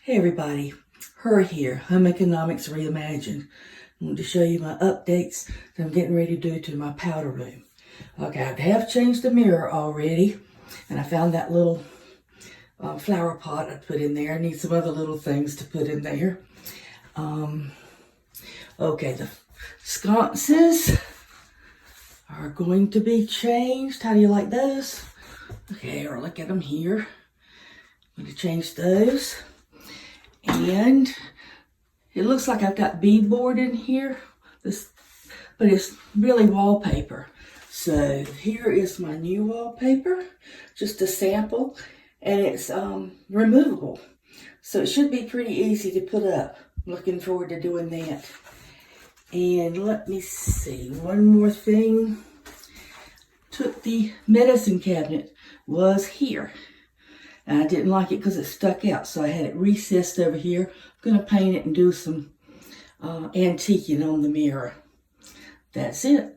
Hey everybody, Her here, Home Economics Reimagined. I want to show you my updates that I'm getting ready to do to my powder room. Okay, I have changed the mirror already, and I found that little flower pot I put in there. I need some other little things to put in there. Okay, the sconces are going to be changed. How do you like those? Okay, or look at them here. I'm going to change those. And it looks like I've got beadboard in here, but it's really wallpaper. So here is my new wallpaper, just a sample, and it's removable. So it should be pretty easy to put up. I'm looking forward to doing that. And let me see, one more thing. Took the medicine cabinet, was here. And I didn't like it because it stuck out, so I had it recessed over here. I'm going to paint it and do some antiquing on the mirror. That's it.